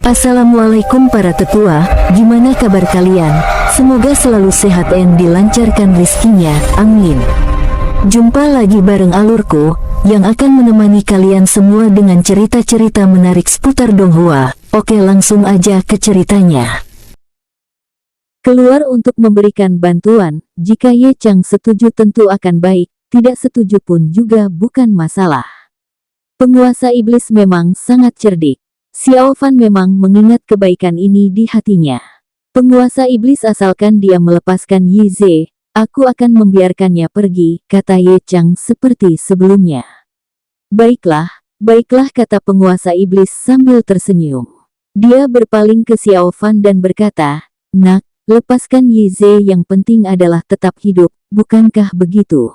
Assalamualaikum para tetua, gimana kabar kalian? Semoga selalu sehat dan dilancarkan rezekinya, amin. Jumpa lagi bareng alurku, yang akan menemani kalian semua dengan cerita-cerita menarik seputar Donghua. Oke, langsung aja ke ceritanya. Keluar untuk memberikan bantuan, jika Ye Chang setuju tentu akan baik, tidak setuju pun juga bukan masalah. Penguasa iblis memang sangat cerdik. Xiao Fan memang mengingat kebaikan ini di hatinya. Penguasa iblis asalkan dia melepaskan Yi Ze, aku akan membiarkannya pergi, kata Ye Chang seperti sebelumnya. Baiklah, baiklah, kata penguasa iblis sambil tersenyum. Dia berpaling ke Xiao Fan dan berkata, nak, lepaskan Yi Ze, yang penting adalah tetap hidup, bukankah begitu?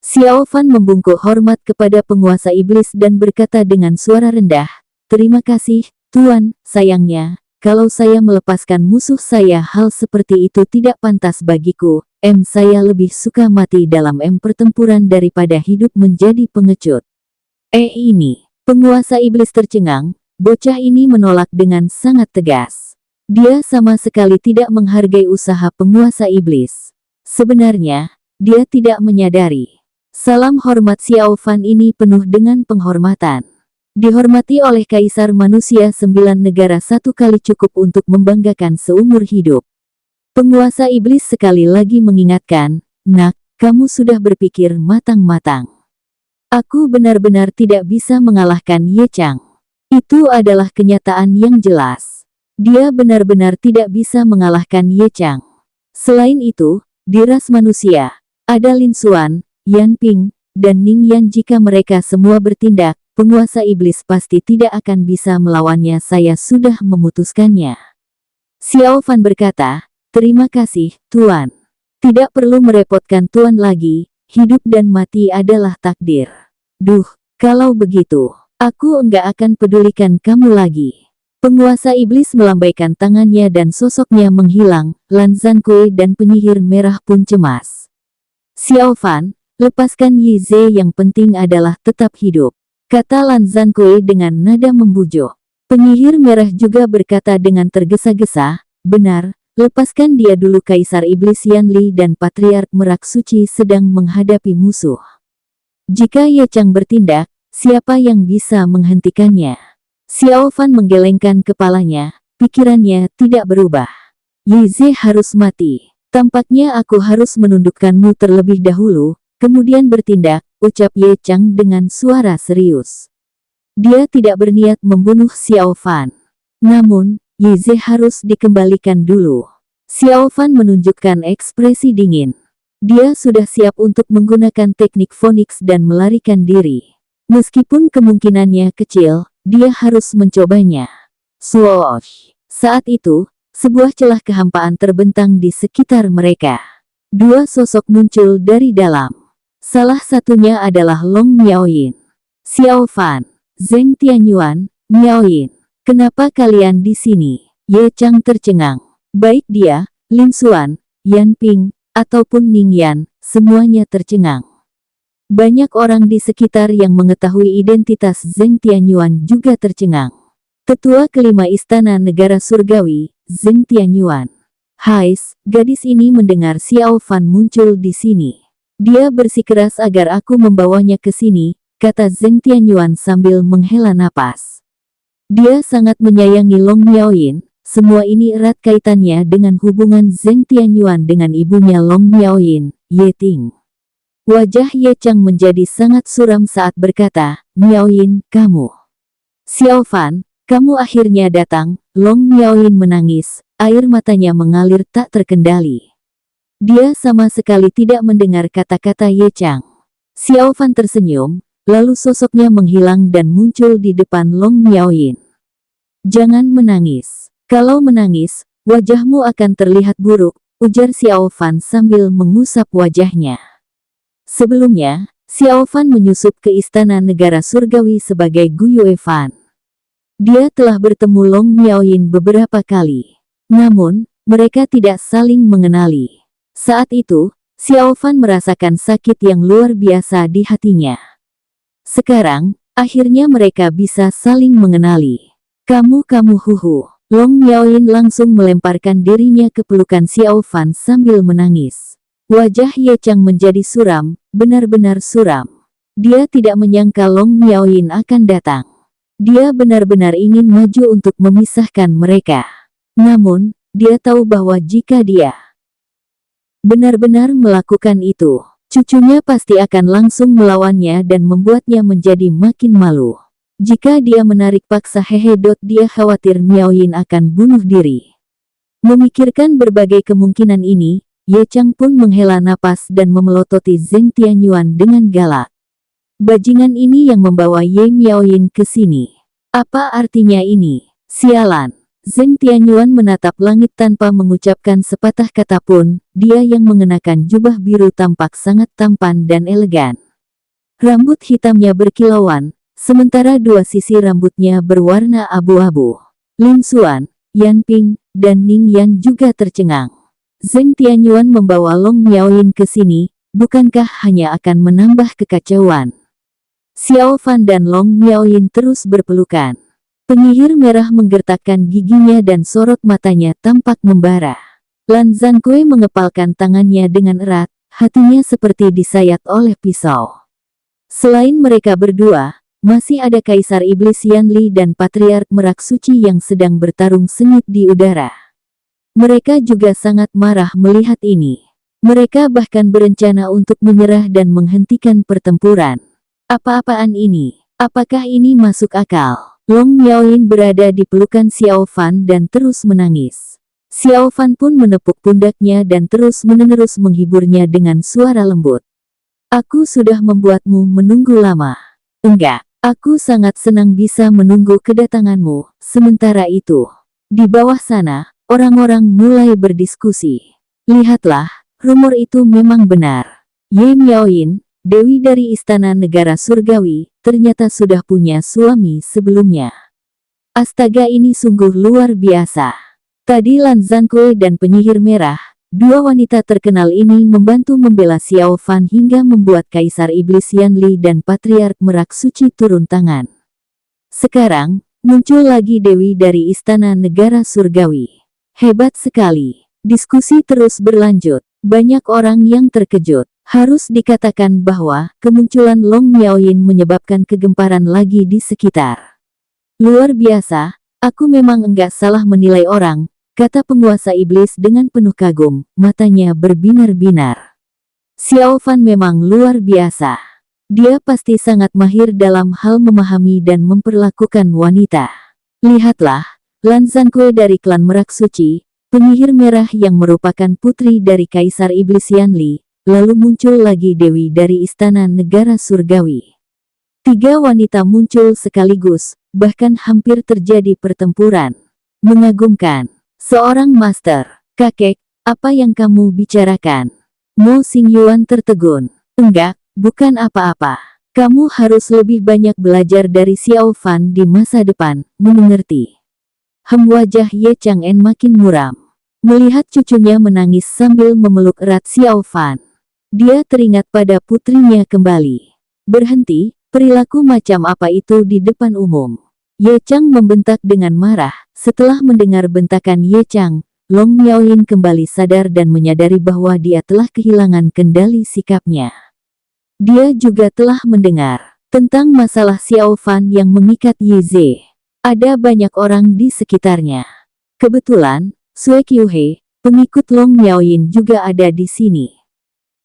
Xiao Fan membungkuk hormat kepada penguasa iblis dan berkata dengan suara rendah, terima kasih, Tuan. Sayangnya, kalau saya melepaskan musuh saya, hal seperti itu tidak pantas bagiku. Saya lebih suka mati dalam pertempuran daripada hidup menjadi pengecut. Ini. Penguasa iblis tercengang, bocah ini menolak dengan sangat tegas. Dia sama sekali tidak menghargai usaha penguasa iblis. Sebenarnya, dia tidak menyadari. Salam hormat Xiao Fan ini penuh dengan penghormatan. Dihormati oleh Kaisar Manusia 9 negara 1 kali cukup untuk membanggakan seumur hidup. Penguasa iblis sekali lagi mengingatkan, nak, kamu sudah berpikir matang-matang. Aku benar-benar tidak bisa mengalahkan Ye Chang. Itu adalah kenyataan yang jelas. Dia benar-benar tidak bisa mengalahkan Ye Chang. Selain itu, di ras manusia, ada Lin Xuan, Yan Ping, dan Ning Yan. Jika mereka semua bertindak, penguasa iblis pasti tidak akan bisa melawannya. Saya sudah memutuskannya. Xiao Fan berkata, terima kasih, Tuan. Tidak perlu merepotkan Tuan lagi, hidup dan mati adalah takdir. Duh, kalau begitu, aku enggak akan pedulikan kamu lagi. Penguasa iblis melambaikan tangannya dan sosoknya menghilang. Lan Zhankui dan penyihir merah pun cemas. Xiao Fan, lepaskan Yi Ze, yang penting adalah tetap hidup, kata Lan Zhankui dengan nada membujuk. Penyihir merah juga berkata dengan tergesa-gesa, benar, lepaskan dia dulu. Kaisar Iblis Yan Li dan Patriark Merak Suci sedang menghadapi musuh. Jika Ye Chang bertindak, siapa yang bisa menghentikannya? Xiao Fan menggelengkan kepalanya, pikirannya tidak berubah. Yi Ze harus mati. Tampaknya aku harus menundukkanmu terlebih dahulu, kemudian bertindak, ucap Ye Chang dengan suara serius. Dia tidak berniat membunuh Xiao Fan. Namun, Yi Ze harus dikembalikan dulu. Xiao Fan menunjukkan ekspresi dingin. Dia sudah siap untuk menggunakan teknik Phoenix dan melarikan diri. Meskipun kemungkinannya kecil, dia harus mencobanya. Swoosh! Saat itu, sebuah celah kehampaan terbentang di sekitar mereka. Dua sosok muncul dari dalam. Salah satunya adalah Long Miaoyin. Xiao Fan, Zheng Tianyuan, Miaoyin, kenapa kalian di sini? Ye Chang tercengang. Baik dia, Lin Xuan, Yan Ping, ataupun Ning Yan, semuanya tercengang. Banyak orang di sekitar yang mengetahui identitas Zheng Tianyuan juga tercengang. Ketua kelima Istana Negara Surgawi, Zheng Tianyuan. Hais, gadis ini mendengar Xiao Fan muncul di sini. Dia bersikeras agar aku membawanya ke sini, kata Zheng Tianyuan sambil menghela napas. Dia sangat menyayangi Long Miaoyin. Semua ini erat kaitannya dengan hubungan Zheng Tianyuan dengan ibunya Long Miaoyin, Ye Ting. Wajah Ye Chang menjadi sangat suram saat berkata, Miaoyin, kamu. Xiao Fan, kamu akhirnya datang. Long Miaoyin menangis, air matanya mengalir tak terkendali. Dia sama sekali tidak mendengar kata-kata Ye Chang. Xiao Fan tersenyum, lalu sosoknya menghilang dan muncul di depan Long Miaoyin. Jangan menangis. Kalau menangis, wajahmu akan terlihat buruk, ujar Xiao Fan sambil mengusap wajahnya. Sebelumnya, Xiao Fan menyusup ke Istana Negara Surgawi sebagai Gu Yue Fan. Dia telah bertemu Long Miaoyin beberapa kali. Namun, mereka tidak saling mengenali. Saat itu, Xiao Fan merasakan sakit yang luar biasa di hatinya. Sekarang, akhirnya mereka bisa saling mengenali. Kamu huhu. Long Miaoyin langsung melemparkan dirinya ke pelukan Xiao Fan sambil menangis. Wajah Ye Chang menjadi suram, benar-benar suram. Dia tidak menyangka Long Miaoyin akan datang. Dia benar-benar ingin maju untuk memisahkan mereka. Namun, dia tahu bahwa jika dia benar-benar melakukan itu, cucunya pasti akan langsung melawannya dan membuatnya menjadi makin malu. Jika dia menarik paksa dia khawatir Miaoyin akan bunuh diri. Memikirkan berbagai kemungkinan ini, Ye Chang pun menghela napas dan memelototi Zheng Tianyuan dengan galak. Bajingan ini yang membawa Ye Miaoyin ke sini. Apa artinya ini? Sialan. Zheng Tianyuan menatap langit tanpa mengucapkan sepatah kata pun. Dia yang mengenakan jubah biru tampak sangat tampan dan elegan. Rambut hitamnya berkilauan, sementara dua sisi rambutnya berwarna abu-abu. Lin Xuan, Yan Ping, dan Ning Yan juga tercengang. Zheng Tianyuan membawa Long Miaoyin ke sini, bukankah hanya akan menambah kekacauan? Xiao Fan dan Long Miaoyin terus berpelukan. Penyihir merah menggertakkan giginya dan sorot matanya tampak membara. Lan Zhankui mengepalkan tangannya dengan erat, hatinya seperti disayat oleh pisau. Selain mereka berdua, masih ada Kaisar Iblis Yanli dan Patriark Merak Suci yang sedang bertarung sengit di udara. Mereka juga sangat marah melihat ini. Mereka bahkan berencana untuk menyerah dan menghentikan pertempuran. Apa-apaan ini? Apakah ini masuk akal? Long Miaoyin berada di pelukan Xiao Fan dan terus menangis. Xiao Fan pun menepuk pundaknya dan terus-menerus menghiburnya dengan suara lembut. Aku sudah membuatmu menunggu lama. Enggak, aku sangat senang bisa menunggu kedatanganmu. Sementara itu, di bawah sana, orang-orang mulai berdiskusi. Lihatlah, rumor itu memang benar. Ye Miaoyin, Dewi dari Istana Negara Surgawi, ternyata sudah punya suami sebelumnya. Astaga, ini sungguh luar biasa. Tadi Lan Zhankui dan Penyihir Merah, dua wanita terkenal ini membantu membela Xiao Fan hingga membuat Kaisar Iblis Yanli dan Patriark Merak Suci turun tangan. Sekarang, muncul lagi Dewi dari Istana Negara Surgawi. Hebat sekali. Diskusi terus berlanjut. Banyak orang yang terkejut. Harus dikatakan bahwa kemunculan Long Miaoyin menyebabkan kegemparan lagi di sekitar. Luar biasa, aku memang enggak salah menilai orang, kata penguasa iblis dengan penuh kagum, matanya berbinar-binar. Xiao Fan memang luar biasa. Dia pasti sangat mahir dalam hal memahami dan memperlakukan wanita. Lihatlah, Lan Zhankui dari klan Merak Suci, Penyihir Merah yang merupakan putri dari Kaisar Iblis Yanli, lalu muncul lagi Dewi dari Istana Negara Surgawi. Tiga wanita muncul sekaligus, bahkan hampir terjadi pertempuran. Mengagumkan. Seorang master, kakek, apa yang kamu bicarakan? Mo Xingyuan tertegun. Enggak, bukan apa-apa. Kamu harus lebih banyak belajar dari Xiao Fan di masa depan, mengerti? Wajah Ye Chang En makin muram. Melihat cucunya menangis sambil memeluk erat Xiao Fan. Dia teringat pada putrinya kembali. Berhenti, perilaku macam apa itu di depan umum? Ye Chang membentak dengan marah. Setelah mendengar bentakan Ye Chang, Long Miaoyin kembali sadar dan menyadari bahwa dia telah kehilangan kendali sikapnya. Dia juga telah mendengar tentang masalah Xiao Fan yang mengikat Ye Ze. Ada banyak orang di sekitarnya. Kebetulan, Sui Qiuhe, pengikut Long Miaoyin juga ada di sini.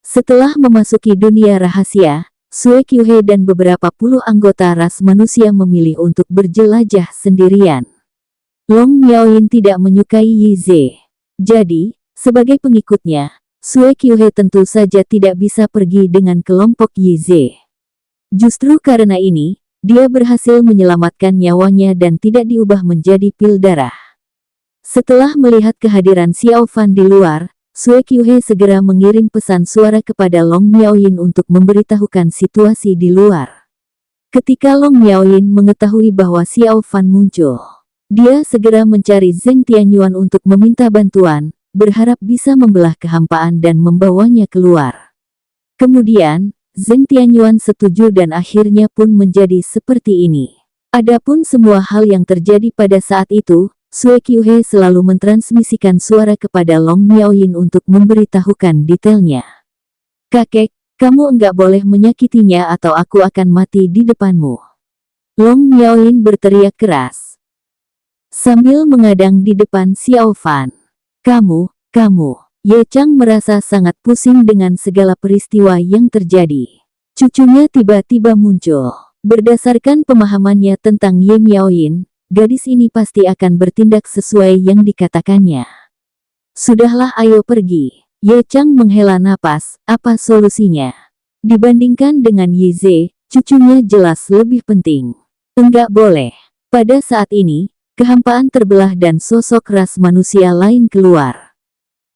Setelah memasuki dunia rahasia, Sui Qiuhe dan beberapa puluh anggota ras manusia memilih untuk berjelajah sendirian. Long Miaoyin tidak menyukai Ye Ze. Jadi, sebagai pengikutnya, Sui Qiuhe tentu saja tidak bisa pergi dengan kelompok Ye Ze. Justru karena ini, dia berhasil menyelamatkan nyawanya dan tidak diubah menjadi pil darah. Setelah melihat kehadiran Xiao Fan di luar, Sui Qiuhe segera mengirim pesan suara kepada Long Miaoyin untuk memberitahukan situasi di luar. Ketika Long Miaoyin mengetahui bahwa Xiao Fan muncul, dia segera mencari Zheng Tianyuan untuk meminta bantuan, berharap bisa membelah kehampaan dan membawanya keluar. Kemudian, Zheng Tianyuan setuju dan akhirnya pun menjadi seperti ini. Adapun semua hal yang terjadi pada saat itu, Sue Qiuhe selalu mentransmisikan suara kepada Long Miaoyin untuk memberitahukan detailnya. Kakek, kamu enggak boleh menyakitinya atau aku akan mati di depanmu. Long Miaoyin berteriak keras sambil mengadang di depan Xiao Fan. Kamu. Ye Chang merasa sangat pusing dengan segala peristiwa yang terjadi. Cucunya tiba-tiba muncul. Berdasarkan pemahamannya tentang Ye Miaoyin, gadis ini pasti akan bertindak sesuai yang dikatakannya. Sudahlah, ayo pergi. Ye Chang menghela napas, apa solusinya? Dibandingkan dengan Ye Ze, cucunya jelas lebih penting. Enggak boleh. Pada saat ini, kehampaan terbelah dan sosok ras manusia lain keluar.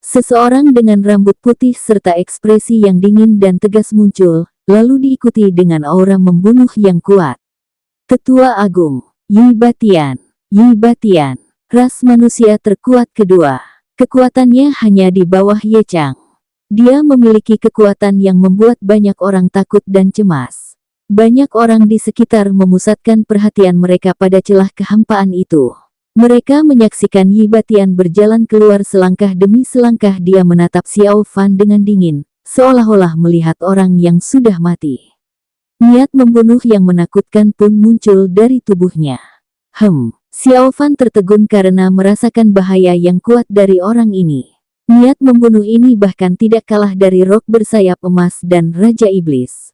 Seseorang dengan rambut putih serta ekspresi yang dingin dan tegas muncul, lalu diikuti dengan aura membunuh yang kuat. Tetua Agung, Yi Batian, ras manusia terkuat kedua. Kekuatannya hanya di bawah Ye Chang. Dia memiliki kekuatan yang membuat banyak orang takut dan cemas. Banyak orang di sekitar memusatkan perhatian mereka pada celah kehampaan itu. Mereka menyaksikan Yi Batian berjalan keluar selangkah demi selangkah. Dia menatap Xiao Fan dengan dingin, seolah-olah melihat orang yang sudah mati. Niat membunuh yang menakutkan pun muncul dari tubuhnya. Xiao Fan tertegun karena merasakan bahaya yang kuat dari orang ini. Niat membunuh ini bahkan tidak kalah dari rok bersayap emas dan Raja Iblis.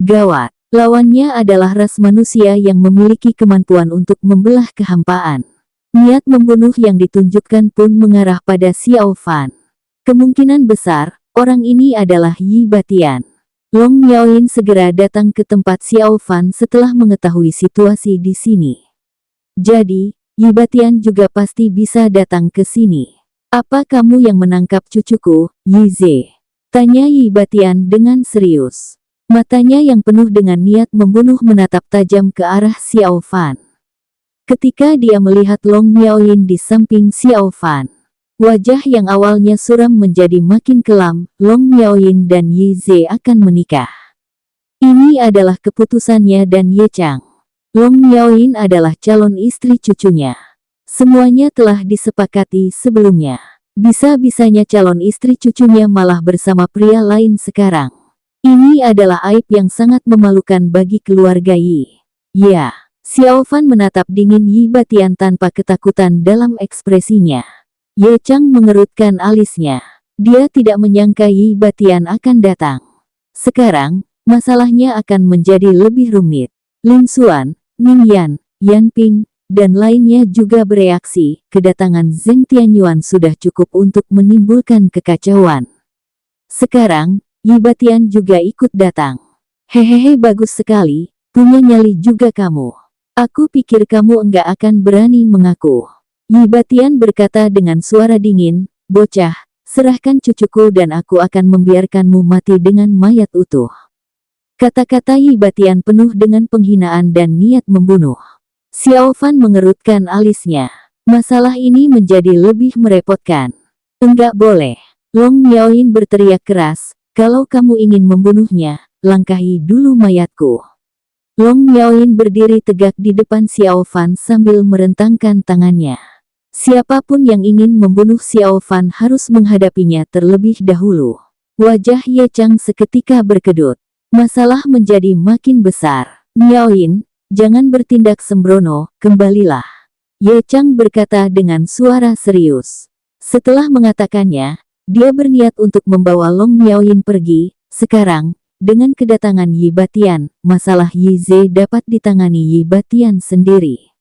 Gawat, lawannya adalah ras manusia yang memiliki kemampuan untuk membelah kehampaan. Niat membunuh yang ditunjukkan pun mengarah pada Xiao Fan. Kemungkinan besar, orang ini adalah Yi Batian. Long Miaoyin segera datang ke tempat Xiao Fan setelah mengetahui situasi di sini. Jadi, Yi Batian juga pasti bisa datang ke sini. Apa kamu yang menangkap cucuku, Yi Ze? Tanya Yi Batian dengan serius. Matanya yang penuh dengan niat membunuh menatap tajam ke arah Xiao Fan. Ketika dia melihat Long Miaoyin di samping Xiao Fan, wajah yang awalnya suram menjadi makin kelam. Long Miaoyin dan Yi Ze akan menikah. Ini adalah keputusannya dan Ye Chang. Long Miaoyin adalah calon istri cucunya. Semuanya telah disepakati sebelumnya. Bisa-bisanya calon istri cucunya malah bersama pria lain sekarang. Ini adalah aib yang sangat memalukan bagi keluarga Yi. Ya. Xiao Fan menatap dingin Yi Batian tanpa ketakutan dalam ekspresinya. Ye Chang mengerutkan alisnya. Dia tidak menyangka Yi Batian akan datang. Sekarang, masalahnya akan menjadi lebih rumit. Lin Xuan, Ning Yan, Yan Ping, dan lainnya juga bereaksi. Kedatangan Zheng Tianyuan sudah cukup untuk menimbulkan kekacauan. Sekarang, Yi Batian juga ikut datang. Hehehe, bagus sekali, punya nyali juga kamu. Aku pikir kamu enggak akan berani mengaku. Yi Batian berkata dengan suara dingin, bocah, serahkan cucuku dan aku akan membiarkanmu mati dengan mayat utuh. Kata-kata Yi Batian penuh dengan penghinaan dan niat membunuh. Xiao Fan mengerutkan alisnya. Masalah ini menjadi lebih merepotkan. Enggak boleh. Long Miaoyin berteriak keras, kalau kamu ingin membunuhnya, langkahi dulu mayatku. Long Miaoyin berdiri tegak di depan Xiao Fan sambil merentangkan tangannya. Siapapun yang ingin membunuh Xiao Fan harus menghadapinya terlebih dahulu. Wajah Ye Chang seketika berkedut. Masalah menjadi makin besar. Miaoyin, jangan bertindak sembrono, kembalilah. Ye Chang berkata dengan suara serius. Setelah mengatakannya, dia berniat untuk membawa Long Miaoyin pergi. Sekarang, dengan kedatangan Yi Batian, masalah Yi Ze dapat ditangani Yi Batian sendiri.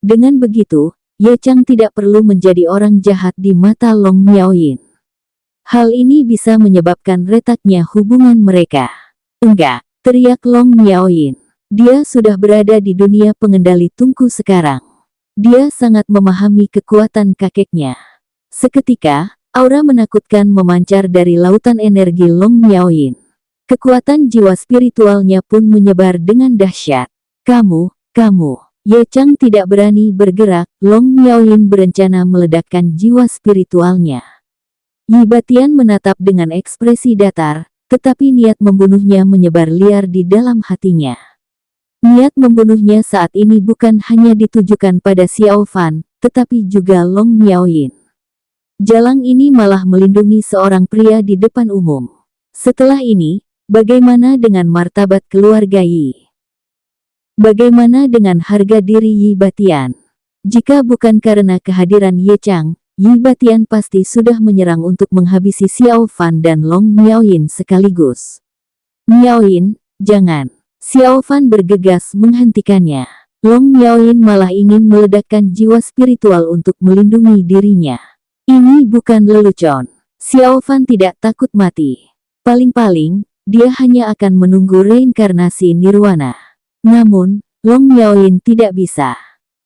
Dengan begitu, Ye Chang tidak perlu menjadi orang jahat di mata Long Miaoyin. Hal ini bisa menyebabkan retaknya hubungan mereka. Enggak, teriak Long Miaoyin. Dia sudah berada di dunia pengendali tungku sekarang. Dia sangat memahami kekuatan kakeknya. Seketika, aura menakutkan memancar dari lautan energi Long Miaoyin. Kekuatan jiwa spiritualnya pun menyebar dengan dahsyat. Kamu. Ye Chang tidak berani bergerak. Long Miaoyin berencana meledakkan jiwa spiritualnya. Yi Batian menatap dengan ekspresi datar, tetapi niat membunuhnya menyebar liar di dalam hatinya. Niat membunuhnya saat ini bukan hanya ditujukan pada Xiao Fan, tetapi juga Long Miaoyin. Jalang ini malah melindungi seorang pria di depan umum. Setelah ini, bagaimana dengan martabat keluarga Yi? Bagaimana dengan harga diri Yi Batian? Jika bukan karena kehadiran Ye Chang, Yi Batian pasti sudah menyerang untuk menghabisi Xiao Fan dan Long Miaoyin sekaligus. Miaoyin, jangan. Xiao Fan bergegas menghentikannya. Long Miaoyin malah ingin meledakkan jiwa spiritual untuk melindungi dirinya. Ini bukan lelucon. Xiao Fan tidak takut mati. Paling-paling, dia hanya akan menunggu reinkarnasi nirwana. Namun, Long Miaoyin tidak bisa.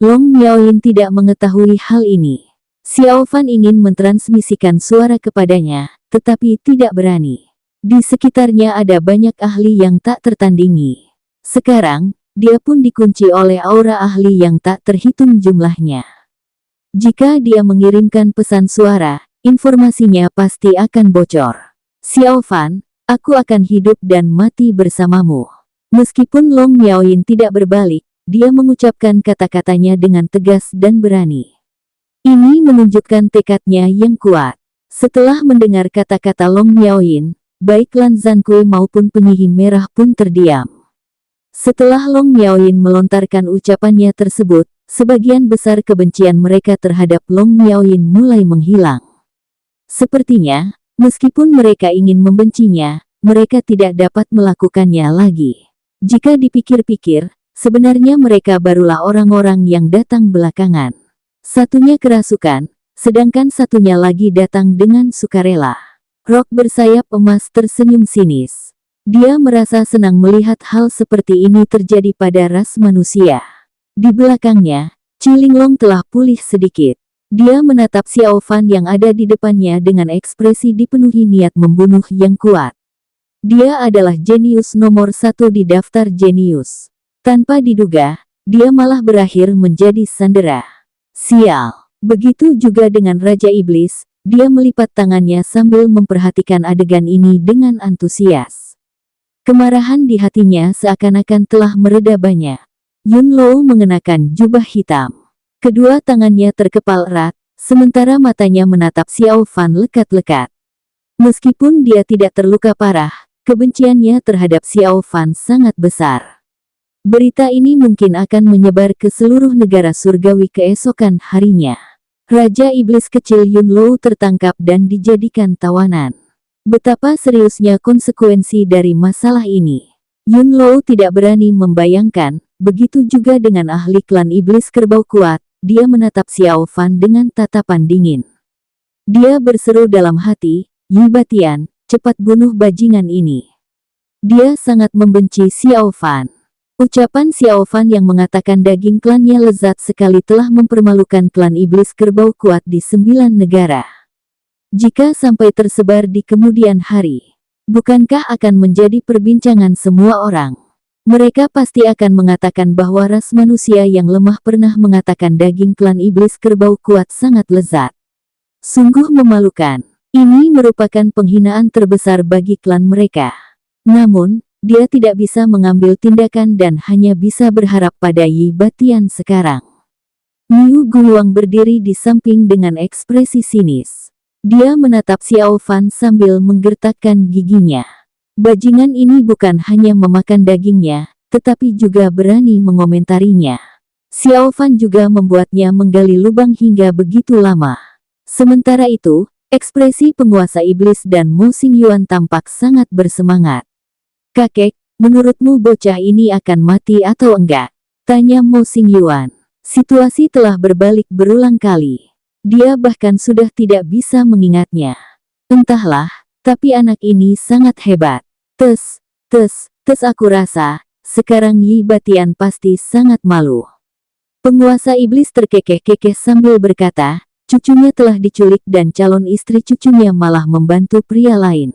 Long Miaoyin tidak mengetahui hal ini. Xiao Fan ingin mentransmisikan suara kepadanya, tetapi tidak berani. Di sekitarnya ada banyak ahli yang tak tertandingi. Sekarang, dia pun dikunci oleh aura ahli yang tak terhitung jumlahnya. Jika dia mengirimkan pesan suara, informasinya pasti akan bocor. Xiao Fan, aku akan hidup dan mati bersamamu. Meskipun Long Miaoyin tidak berbalik, dia mengucapkan kata-katanya dengan tegas dan berani. Ini menunjukkan tekadnya yang kuat. Setelah mendengar kata-kata Long Miaoyin, baik Lan Zhankui maupun penyihir merah pun terdiam. Setelah Long Miaoyin melontarkan ucapannya tersebut, sebagian besar kebencian mereka terhadap Long Miaoyin mulai menghilang. Sepertinya, meskipun mereka ingin membencinya, mereka tidak dapat melakukannya lagi. Jika dipikir-pikir, sebenarnya mereka barulah orang-orang yang datang belakangan. Satunya kerasukan, sedangkan satunya lagi datang dengan sukarela. Rok bersayap emas tersenyum sinis. Dia merasa senang melihat hal seperti ini terjadi pada ras manusia. Di belakangnya, Cilinglong telah pulih sedikit. Dia menatap Xiao Fan yang ada di depannya dengan ekspresi dipenuhi niat membunuh yang kuat. Dia adalah jenius nomor 1 di daftar jenius. Tanpa diduga, dia malah berakhir menjadi sandera. Sial. Begitu juga dengan Raja Iblis, dia melipat tangannya sambil memperhatikan adegan ini dengan antusias. Kemarahan di hatinya seakan-akan telah mereda banyak. Yun Luo mengenakan jubah hitam. Kedua tangannya terkepal erat, sementara matanya menatap Xiao Fan lekat-lekat. Meskipun dia tidak terluka parah, kebenciannya terhadap Xiao Fan sangat besar. Berita ini mungkin akan menyebar ke seluruh negara surgawi keesokan harinya. Raja Iblis kecil Yun Luo tertangkap dan dijadikan tawanan. Betapa seriusnya konsekuensi dari masalah ini. Yun Luo tidak berani membayangkan, begitu juga dengan ahli klan Iblis Kerbau Kuat, dia menatap Xiao Fan dengan tatapan dingin. Dia berseru dalam hati, Yi Batian, cepat bunuh bajingan ini. Dia sangat membenci Xiao Fan. Ucapan Xiao Fan yang mengatakan daging klannya lezat sekali telah mempermalukan klan Iblis Kerbau Kuat di 9 negara. Jika sampai tersebar di kemudian hari, bukankah akan menjadi perbincangan semua orang? Mereka pasti akan mengatakan bahwa ras manusia yang lemah pernah mengatakan daging klan Iblis Kerbau Kuat sangat lezat. Sungguh memalukan. Ini merupakan penghinaan terbesar bagi klan mereka. Namun, dia tidak bisa mengambil tindakan dan hanya bisa berharap pada Yi Batian sekarang. Niu Guiwang berdiri di samping dengan ekspresi sinis. Dia menatap Xiao Fan sambil menggertakkan giginya. Bajingan ini bukan hanya memakan dagingnya, tetapi juga berani mengomentarinya. Xiao Fan juga membuatnya menggali lubang hingga begitu lama. Sementara itu, ekspresi penguasa iblis dan Mo Xingyuan tampak sangat bersemangat. Kakek, menurutmu bocah ini akan mati atau enggak? Tanya Mo Xingyuan. Situasi telah berbalik berulang kali. Dia bahkan sudah tidak bisa mengingatnya. Entahlah, tapi anak ini sangat hebat. Tes aku rasa, sekarang Yi Batian pasti sangat malu. Penguasa iblis terkekeh-kekeh sambil berkata, cucunya telah diculik dan calon istri cucunya malah membantu pria lain.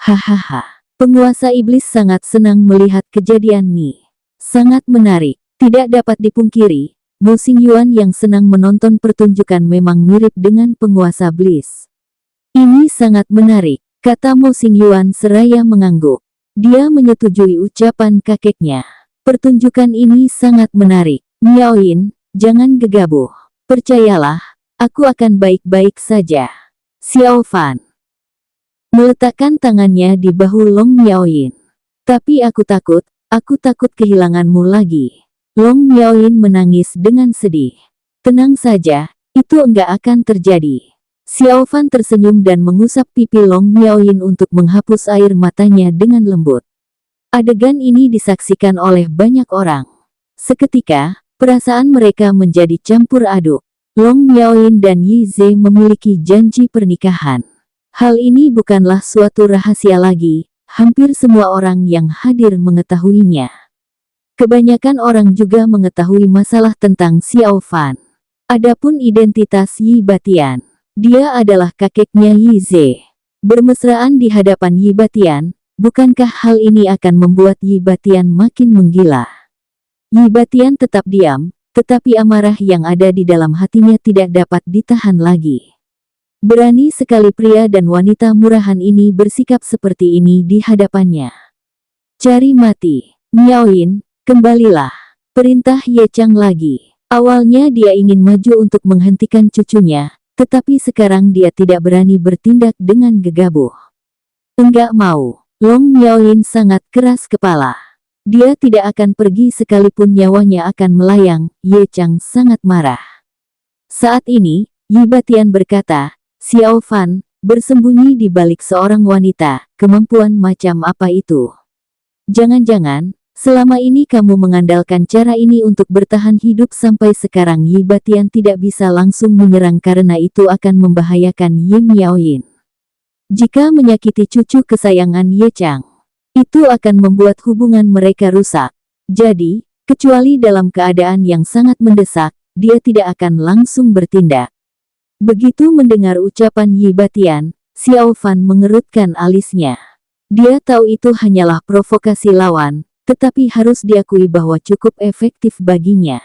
Hahaha. Penguasa iblis sangat senang melihat kejadian ini. Sangat menarik. Tidak dapat dipungkiri, Mo Xingyuan yang senang menonton pertunjukan memang mirip dengan penguasa iblis. Ini sangat menarik, kata Mo Xingyuan seraya mengangguk. Dia menyetujui ucapan kakeknya. Pertunjukan ini sangat menarik. Miao Yin, jangan gegabah. Percayalah, aku akan baik-baik saja. Xiao Fan meletakkan tangannya di bahu Long Miaoyin. Tapi aku takut kehilanganmu lagi. Long Miaoyin menangis dengan sedih. Tenang saja, itu enggak akan terjadi. Xiao Fan tersenyum dan mengusap pipi Long Miaoyin untuk menghapus air matanya dengan lembut. Adegan ini disaksikan oleh banyak orang. Seketika, perasaan mereka menjadi campur aduk. Long Miaoyin dan Yi Ze memiliki janji pernikahan. Hal ini bukanlah suatu rahasia lagi, hampir semua orang yang hadir mengetahuinya. Kebanyakan orang juga mengetahui masalah tentang Xiao Fan. Adapun identitas Yi Batian, dia adalah kakeknya Yi Ze. Bermesraan di hadapan Yi Batian, bukankah hal ini akan membuat Yi Batian makin menggila? Yi Batian tetap diam, tetapi amarah yang ada di dalam hatinya tidak dapat ditahan lagi. Berani sekali pria dan wanita murahan ini bersikap seperti ini di hadapannya. Cari mati. Miao Yin, kembalilah. Perintah Ye Chang lagi. Awalnya dia ingin maju untuk menghentikan cucunya, tetapi sekarang dia tidak berani bertindak dengan gegabah. Enggak mau. Long Miao Yin sangat keras kepala. Dia tidak akan pergi sekalipun nyawanya akan melayang. Ye Chang sangat marah. Saat ini, Yi Batian berkata, Xiao Fan, bersembunyi di balik seorang wanita, kemampuan macam apa itu? Jangan-jangan, selama ini kamu mengandalkan cara ini untuk bertahan hidup sampai sekarang. Yi Batian tidak bisa langsung menyerang karena itu akan membahayakan Yi Miaoyin. Jika menyakiti cucu kesayangan Ye Chang, itu akan membuat hubungan mereka rusak. Jadi, kecuali dalam keadaan yang sangat mendesak, dia tidak akan langsung bertindak. Begitu mendengar ucapan Yi Batian, Xiao Fan mengerutkan alisnya. Dia tahu itu hanyalah provokasi lawan, tetapi harus diakui bahwa cukup efektif baginya.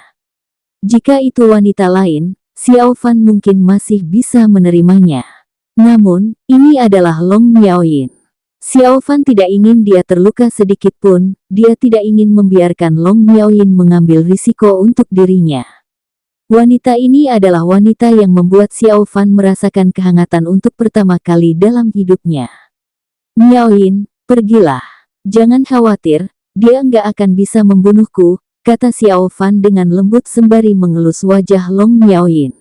Jika itu wanita lain, Xiao Fan mungkin masih bisa menerimanya. Namun, ini adalah Long Miaoyin. Xiao Fan tidak ingin dia terluka sedikit pun, dia tidak ingin membiarkan Long Miaoyin mengambil risiko untuk dirinya. Wanita ini adalah wanita yang membuat Xiao Fan merasakan kehangatan untuk pertama kali dalam hidupnya. Miaoyin, pergilah. Jangan khawatir, dia enggak akan bisa membunuhku, kata Xiao Fan dengan lembut sembari mengelus wajah Long Miaoyin.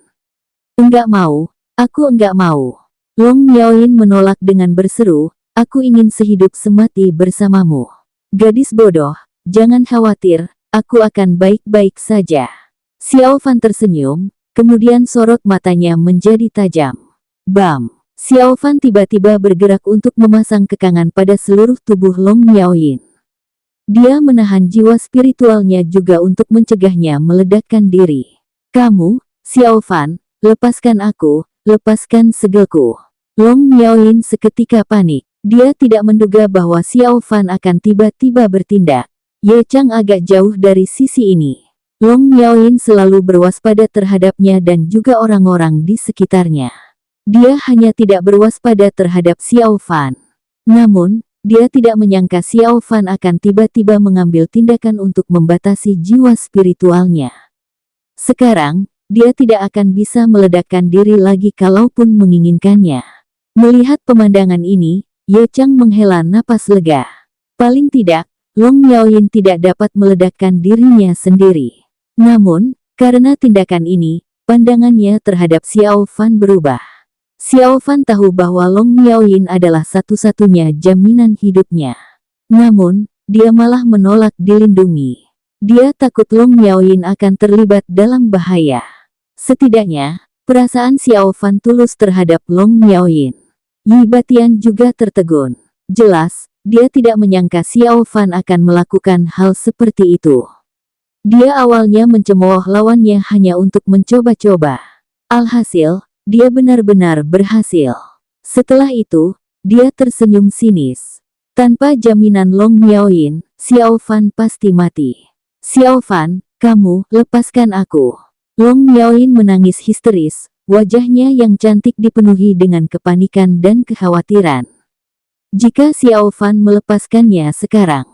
Enggak mau, aku enggak mau. Long Miaoyin menolak dengan berseru, aku ingin sehidup semati bersamamu. Gadis bodoh, jangan khawatir, aku akan baik-baik saja. Xiao Fan tersenyum, kemudian sorot matanya menjadi tajam. Bam! Xiao Fan tiba-tiba bergerak untuk memasang kekangan pada seluruh tubuh Long Miaoyin. Dia menahan jiwa spiritualnya juga untuk mencegahnya meledakkan diri. Kamu, Xiao Fan, lepaskan aku, lepaskan segelku. Long Miaoyin seketika panik. Dia tidak menduga bahwa Xiao Fan akan tiba-tiba bertindak. Ye Chang agak jauh dari sisi ini. Long Miaoyin selalu berwaspada terhadapnya dan juga orang-orang di sekitarnya. Dia hanya tidak berwaspada terhadap Xiao Fan. Namun, dia tidak menyangka Xiao Fan akan tiba-tiba mengambil tindakan untuk membatasi jiwa spiritualnya. Sekarang, dia tidak akan bisa meledakkan diri lagi kalaupun menginginkannya. Melihat pemandangan ini, Ye Chang menghela napas lega. Paling tidak, Long Miaoyin tidak dapat meledakkan dirinya sendiri. Namun, karena tindakan ini, pandangannya terhadap Xiao Fan berubah. Xiao Fan tahu bahwa Long Miaoyin adalah satu-satunya jaminan hidupnya. Namun, dia malah menolak dilindungi. Dia takut Long Miaoyin akan terlibat dalam bahaya. Setidaknya, perasaan Xiao Fan tulus terhadap Long Miaoyin. Yi Batian juga tertegun. Jelas, dia tidak menyangka Xiao Fan akan melakukan hal seperti itu. Dia awalnya mencemooh lawannya hanya untuk mencoba-coba. Alhasil, dia benar-benar berhasil. Setelah itu, dia tersenyum sinis. Tanpa jaminan Long Miaoyin, Xiao Fan pasti mati. Xiao Fan, kamu, lepaskan aku. Long Miaoyin menangis histeris, wajahnya yang cantik dipenuhi dengan kepanikan dan kekhawatiran. Jika Xiao Fan melepaskannya sekarang,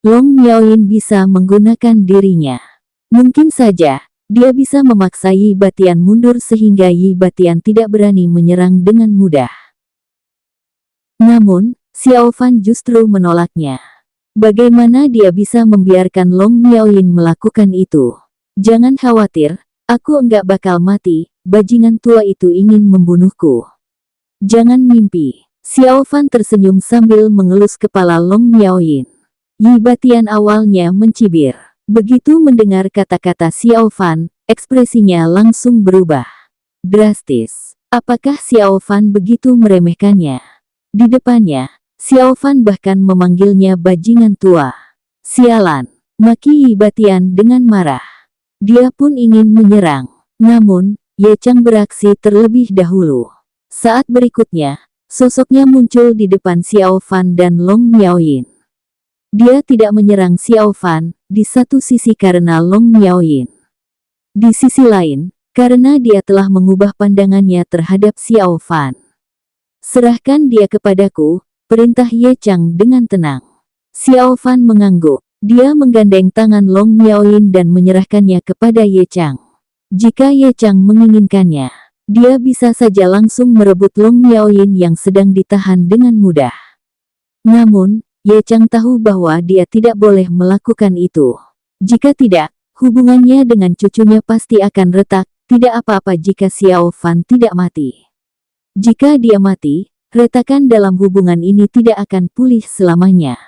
Long Miaoyin bisa menggunakan dirinya. Mungkin saja, dia bisa memaksa Yi Batian mundur sehingga Yi Batian tidak berani menyerang dengan mudah. Namun, Xiao Fan justru menolaknya. Bagaimana dia bisa membiarkan Long Miaoyin melakukan itu? Jangan khawatir, aku enggak bakal mati, bajingan tua itu ingin membunuhku. Jangan mimpi. Xiao Fan tersenyum sambil mengelus kepala Long Miaoyin. Yi Batian awalnya mencibir. Begitu mendengar kata-kata Xiao Fan, ekspresinya langsung berubah drastis. Apakah Xiao Fan begitu meremehkannya? Di depannya, Xiao Fan bahkan memanggilnya bajingan tua. Sialan, maki Yi Batian dengan marah. Dia pun ingin menyerang. Namun, Ye Chang beraksi terlebih dahulu. Saat berikutnya, sosoknya muncul di depan Xiao Fan dan Long Miaoyin. Dia tidak menyerang Xiao Fan, di satu sisi karena Long Miaoyin. Di sisi lain, karena dia telah mengubah pandangannya terhadap Xiao Fan. Serahkan dia kepadaku, perintah Ye Chang dengan tenang. Xiao Fan mengangguk. Dia menggandeng tangan Long Miaoyin dan menyerahkannya kepada Ye Chang. Jika Ye Chang menginginkannya, dia bisa saja langsung merebut Long Miaoyin yang sedang ditahan dengan mudah. Namun, Ye Chang tahu bahwa dia tidak boleh melakukan itu. Jika tidak, hubungannya dengan cucunya pasti akan retak. Tidak apa-apa jika Xiao Fan tidak mati. Jika dia mati, retakan dalam hubungan ini tidak akan pulih selamanya.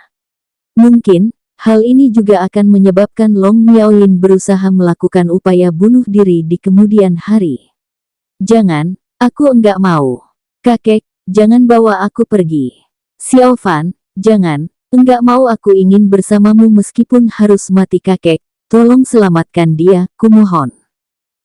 Mungkin, hal ini juga akan menyebabkan Long Miaoyin berusaha melakukan upaya bunuh diri di kemudian hari. Jangan, aku enggak mau. Kakek, jangan bawa aku pergi. Xiao Fan, jangan, enggak mau, aku ingin bersamamu meskipun harus mati. Kakek, tolong selamatkan dia, kumohon.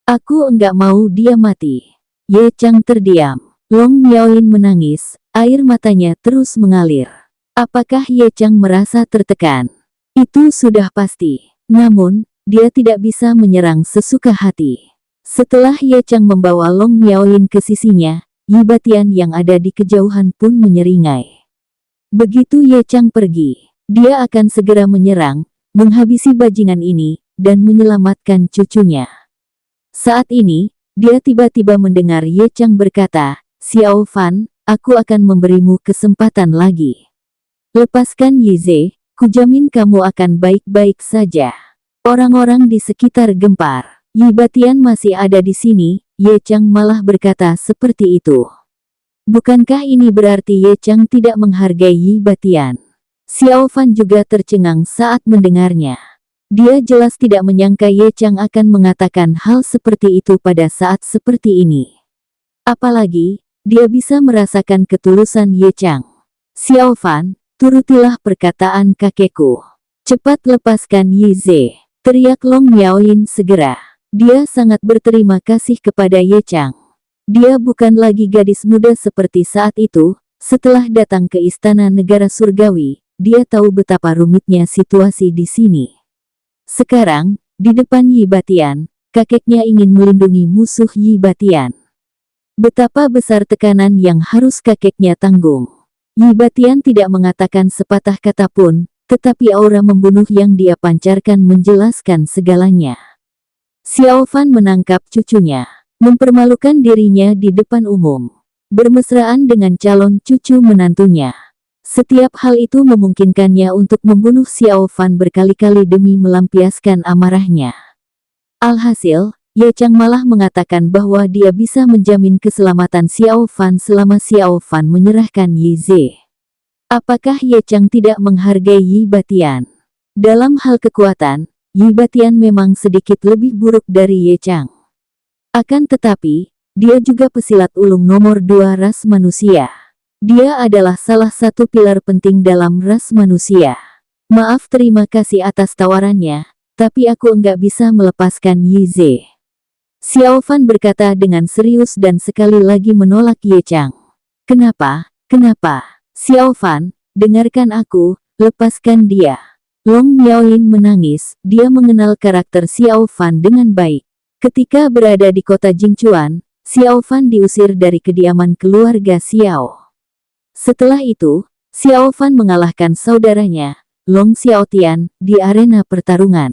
Aku enggak mau dia mati. Ye Chang terdiam. Long Miaoyin menangis, air matanya terus mengalir. Apakah Ye Chang merasa tertekan? Itu sudah pasti. Namun, dia tidak bisa menyerang sesuka hati. Setelah Ye Chang membawa Long Miaoyin ke sisinya, Yi Batian yang ada di kejauhan pun menyeringai. Begitu Ye Chang pergi, dia akan segera menyerang, menghabisi bajingan ini, dan menyelamatkan cucunya. Saat ini, dia tiba-tiba mendengar Ye Chang berkata, Xiao Fan, aku akan memberimu kesempatan lagi. Lepaskan Yi Ze. Kujamin kamu akan baik-baik saja. Orang-orang di sekitar gempar. Yi Batian masih ada di sini, Ye Chang malah berkata seperti itu. Bukankah ini berarti Ye Chang tidak menghargai Yi Batian? Xiao Fan juga tercengang saat mendengarnya. Dia jelas tidak menyangka Ye Chang akan mengatakan hal seperti itu pada saat seperti ini. Apalagi, dia bisa merasakan ketulusan Ye Chang. Xiao Fan, turutilah perkataan kakekku. Cepat lepaskan Yi Ze, teriak Long Miaoyin segera. Dia sangat berterima kasih kepada Ye Chang. Dia bukan lagi gadis muda seperti saat itu. Setelah datang ke istana negara surgawi, dia tahu betapa rumitnya situasi di sini. Sekarang, di depan Yi Batian, kakeknya ingin melindungi musuh Yi Batian. Betapa besar tekanan yang harus kakeknya tanggung. Yi Batian tidak mengatakan sepatah kata pun, tetapi aura membunuh yang dia pancarkan menjelaskan segalanya. Xiao Fan menangkap cucunya, mempermalukan dirinya di depan umum, bermesraan dengan calon cucu menantunya. Setiap hal itu memungkinkannya untuk membunuh Xiao Fan berkali-kali demi melampiaskan amarahnya. Alhasil, Ye Chang malah mengatakan bahwa dia bisa menjamin keselamatan Xiao Fan selama Xiao Fan menyerahkan Yi Ze. Apakah Ye Chang tidak menghargai Yi Batian? Dalam hal kekuatan, Yi Batian memang sedikit lebih buruk dari Ye Chang. Akan tetapi, dia juga pesilat ulung nomor 2 ras manusia. Dia adalah salah satu pilar penting dalam ras manusia. Maaf, terima kasih atas tawarannya, tapi aku enggak bisa melepaskan Yi Ze. Xiao Fan berkata dengan serius dan sekali lagi menolak Ye Chang. Kenapa? Kenapa? Xiao Fan, dengarkan aku, lepaskan dia. Long Miaoyin menangis, dia mengenal karakter Xiao Fan dengan baik. Ketika berada di kota Jingchuan, Xiao Fan diusir dari kediaman keluarga Xiao. Setelah itu, Xiao Fan mengalahkan saudaranya, Long Xiaotian, di arena pertarungan.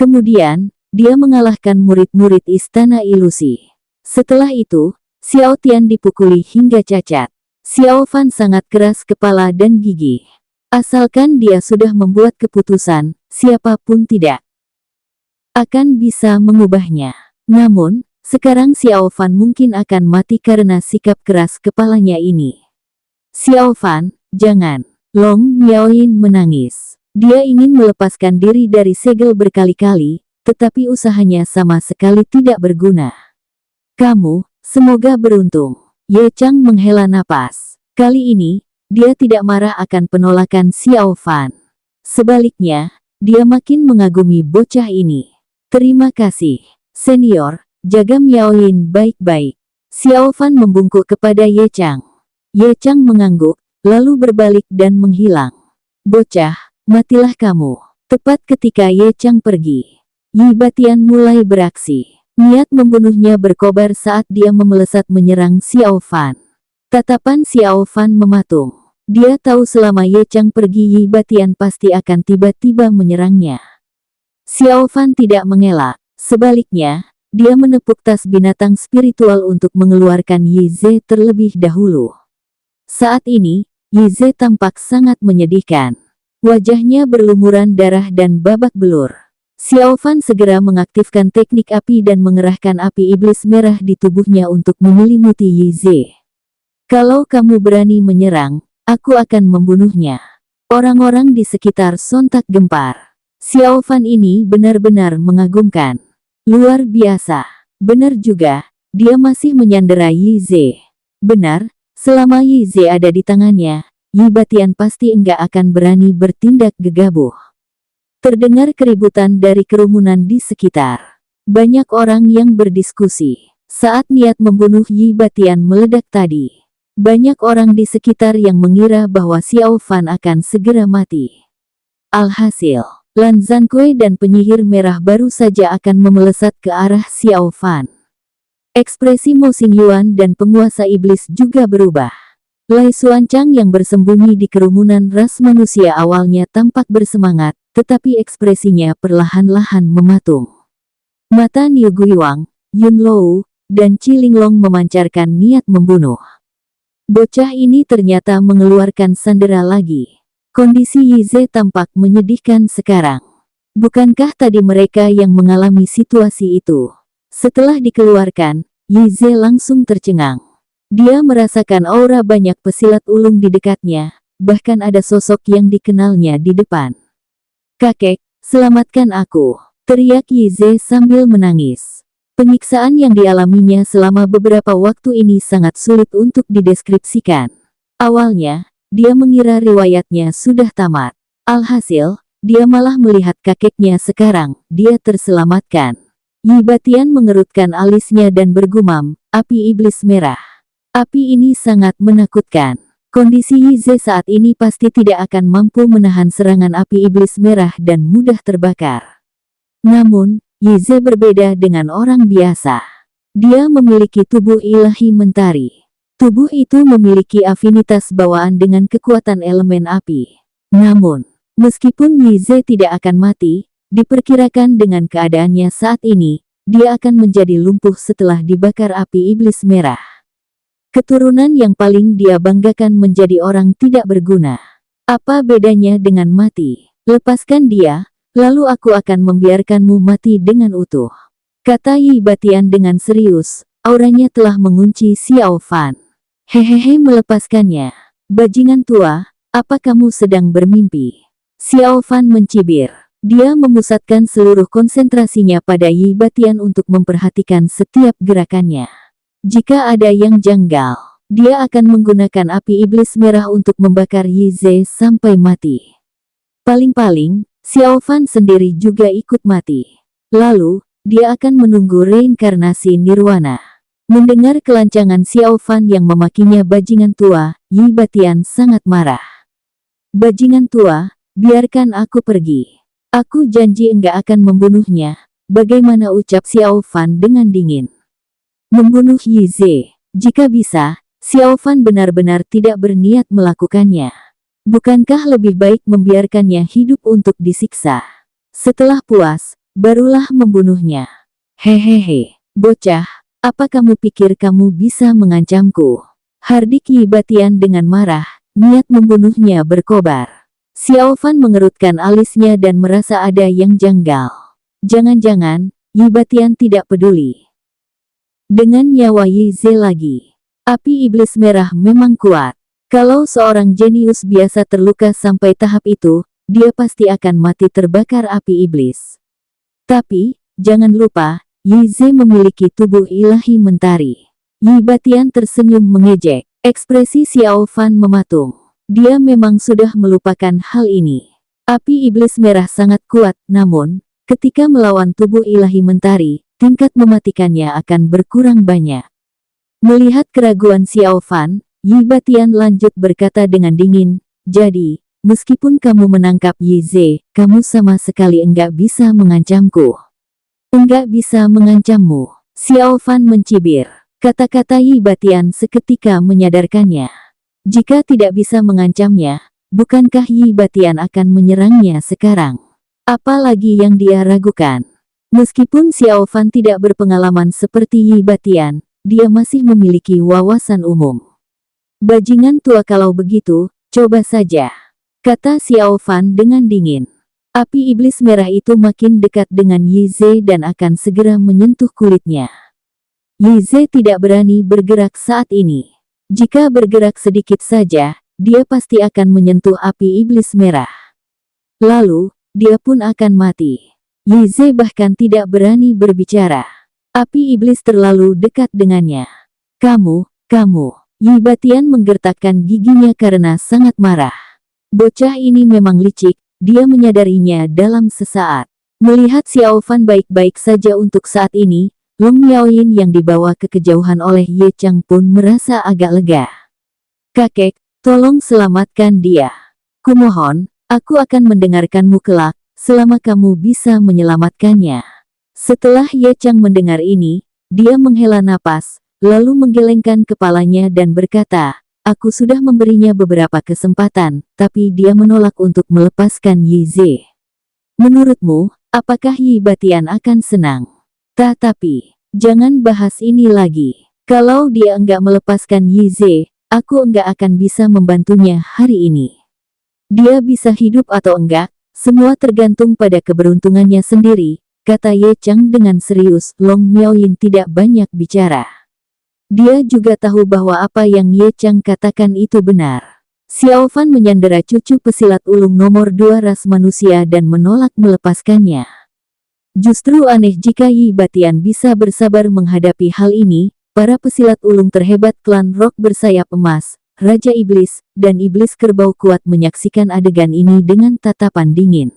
Kemudian, dia mengalahkan murid-murid Istana Ilusi. Setelah itu, Xiaotian dipukuli hingga cacat. Xiao Fan sangat keras kepala dan gigih. Asalkan dia sudah membuat keputusan, siapapun tidak akan bisa mengubahnya. Namun, sekarang Xiao Fan mungkin akan mati karena sikap keras kepalanya ini. Xiao Fan, jangan. Long Miaoyin menangis. Dia ingin melepaskan diri dari segel berkali-kali, tetapi usahanya sama sekali tidak berguna. Kamu, semoga beruntung. Ye Chang menghela napas. Kali ini, dia tidak marah akan penolakan Xiao Fan. Sebaliknya, dia makin mengagumi bocah ini. Terima kasih, senior, jaga Miaoyin baik-baik. Xiao Fan membungkuk kepada Ye Chang. Ye Chang mengangguk, lalu berbalik dan menghilang. Bocah, matilah kamu. Tepat ketika Ye Chang pergi, Yi Batian mulai beraksi. Niat membunuhnya berkobar saat dia memelesat menyerang Xiao Fan. Tatapan Xiao Fan mematung. Dia tahu selama Ye Chang pergi Yi Batian pasti akan tiba-tiba menyerangnya. Xiao Fan tidak mengelak. Sebaliknya, dia menepuk tas binatang spiritual untuk mengeluarkan Yi Ze terlebih dahulu. Saat ini, Yi Ze tampak sangat menyedihkan. Wajahnya berlumuran darah dan babak belur. Xiao Fan segera mengaktifkan teknik api dan mengerahkan api iblis merah di tubuhnya untuk menyelimuti Yi Ze. Kalau kamu berani menyerang, aku akan membunuhnya. Orang-orang di sekitar sontak gempar. Xiao Fan ini benar-benar mengagumkan. Luar biasa. Benar juga, dia masih menyandera Yi Ze. Benar, selama Yi Ze ada di tangannya, Yi Batian pasti enggak akan berani bertindak gegabah. Terdengar keributan dari kerumunan di sekitar. Banyak orang yang berdiskusi. Saat niat membunuh Yi Batian meledak tadi, banyak orang di sekitar yang mengira bahwa Xiao Fan akan segera mati. Alhasil, Lan Zhankui dan penyihir merah baru saja akan memelesat ke arah Xiao Fan. Ekspresi Mo Xingyuan dan penguasa iblis juga berubah. Lai Xuanchang yang bersembunyi di kerumunan ras manusia awalnya tampak bersemangat, tetapi ekspresinya perlahan-lahan mematung. Mata Niu Guiwang, Yun Lou, dan Qi Linglong memancarkan niat membunuh. Bocah ini ternyata mengeluarkan sandera lagi. Kondisi Yi Ze tampak menyedihkan sekarang. Bukankah tadi mereka yang mengalami situasi itu? Setelah dikeluarkan, Yi Ze langsung tercengang. Dia merasakan aura banyak pesilat ulung di dekatnya, bahkan ada sosok yang dikenalnya di depan. Kakek, selamatkan aku, teriak Yi Ze sambil menangis. Penyiksaan yang dialaminya selama beberapa waktu ini sangat sulit untuk dideskripsikan. Awalnya, dia mengira riwayatnya sudah tamat. Alhasil, dia malah melihat kakeknya sekarang, dia terselamatkan. Yi Batian mengerutkan alisnya dan bergumam, api iblis merah. Api ini sangat menakutkan. Kondisi Yi Ze saat ini pasti tidak akan mampu menahan serangan api iblis merah dan mudah terbakar. Namun, Yi Ze berbeda dengan orang biasa. Dia memiliki tubuh ilahi mentari. Tubuh itu memiliki afinitas bawaan dengan kekuatan elemen api. Namun, meskipun Yi Ze tidak akan mati, diperkirakan dengan keadaannya saat ini, dia akan menjadi lumpuh setelah dibakar api iblis merah. Keturunan yang paling dia banggakan menjadi orang tidak berguna. Apa bedanya dengan mati? Lepaskan dia, lalu aku akan membiarkanmu mati dengan utuh. Kata Yi Batian dengan serius, auranya telah mengunci Xiao Fan. Hehehe, melepaskannya. Bajingan tua, apa kamu sedang bermimpi? Xiao Fan mencibir. Dia memusatkan seluruh konsentrasinya pada Yi Batian untuk memperhatikan setiap gerakannya. Jika ada yang janggal, dia akan menggunakan api iblis merah untuk membakar Yi Ze sampai mati. Paling-paling, Xiao Fan sendiri juga ikut mati. Lalu, dia akan menunggu reinkarnasi nirwana. Mendengar kelancangan Xiao Fan yang memakinya bajingan tua, Yi Batian sangat marah. Bajingan tua, biarkan aku pergi. Aku janji enggak akan membunuhnya. Bagaimana, ucap Xiao Fan dengan dingin. Membunuh Yi Ze. Jika bisa, Xiao Fan benar-benar tidak berniat melakukannya. Bukankah lebih baik membiarkannya hidup untuk disiksa? Setelah puas, barulah membunuhnya. Hehehe, bocah, apa kamu pikir kamu bisa mengancamku? Hardik Yi Batian dengan marah, niat membunuhnya berkobar. Xiao Fan mengerutkan alisnya dan merasa ada yang janggal. Jangan-jangan, Yi Batian tidak peduli dengan nyawa Yi Ze lagi. Api iblis merah memang kuat. Kalau seorang jenius biasa terluka sampai tahap itu, dia pasti akan mati terbakar api iblis. Tapi, jangan lupa, Yi Ze memiliki tubuh ilahi mentari. Yi Batian tersenyum mengejek. Ekspresi Xiao Fan mematung. Dia memang sudah melupakan hal ini. Api iblis merah sangat kuat, namun, ketika melawan tubuh ilahi mentari, tingkat mematikannya akan berkurang banyak. Melihat keraguan Xiao Fan, Yi Batian lanjut berkata dengan dingin, jadi, meskipun kamu menangkap Yi Ze, kamu sama sekali enggak bisa mengancamku. Enggak bisa mengancammu. Xiao Fan mencibir. Kata-kata Yi Batian seketika menyadarkannya. Jika tidak bisa mengancamnya, bukankah Yi Batian akan menyerangnya sekarang? Apalagi yang dia ragukan. Meskipun Xiao Fan tidak berpengalaman seperti Yi Batian, dia masih memiliki wawasan umum. Bajingan tua kalau begitu, coba saja, kata Xiao Fan dengan dingin. Api iblis merah itu makin dekat dengan Yi Ze dan akan segera menyentuh kulitnya. Yi Ze tidak berani bergerak saat ini. Jika bergerak sedikit saja, dia pasti akan menyentuh api iblis merah. Lalu, dia pun akan mati. Yi Ze bahkan tidak berani berbicara. Api iblis terlalu dekat dengannya. Kamu. Yi Batian menggertakkan giginya karena sangat marah. Bocah ini memang licik, dia menyadarinya dalam sesaat. Melihat Xiao Fan baik-baik saja untuk saat ini, Long Miaoyin yang dibawa ke kejauhan oleh Ye Chang pun merasa agak lega. Kakek, tolong selamatkan dia. Kumohon, aku akan mendengarkanmu kelak, selama kamu bisa menyelamatkannya. Setelah Ye Chang mendengar ini, dia menghela napas, lalu menggelengkan kepalanya dan berkata, aku sudah memberinya beberapa kesempatan, tapi dia menolak untuk melepaskan Yi Ze. Menurutmu, apakah Yi Batian akan senang? Tapi, jangan bahas ini lagi. Kalau dia enggak melepaskan Yi Ze, aku enggak akan bisa membantunya hari ini. Dia bisa hidup atau enggak, semua tergantung pada keberuntungannya sendiri, kata Ye Chang dengan serius. Long Miaoyin tidak banyak bicara. Dia juga tahu bahwa apa yang Ye Chang katakan itu benar. Xiao Fan menyandera cucu pesilat ulung nomor 2 ras manusia dan menolak melepaskannya. Justru aneh jika Yi Batian bisa bersabar menghadapi hal ini. Para pesilat ulung terhebat klan Rock bersayap emas, Raja Iblis, dan Iblis Kerbau kuat menyaksikan adegan ini dengan tatapan dingin.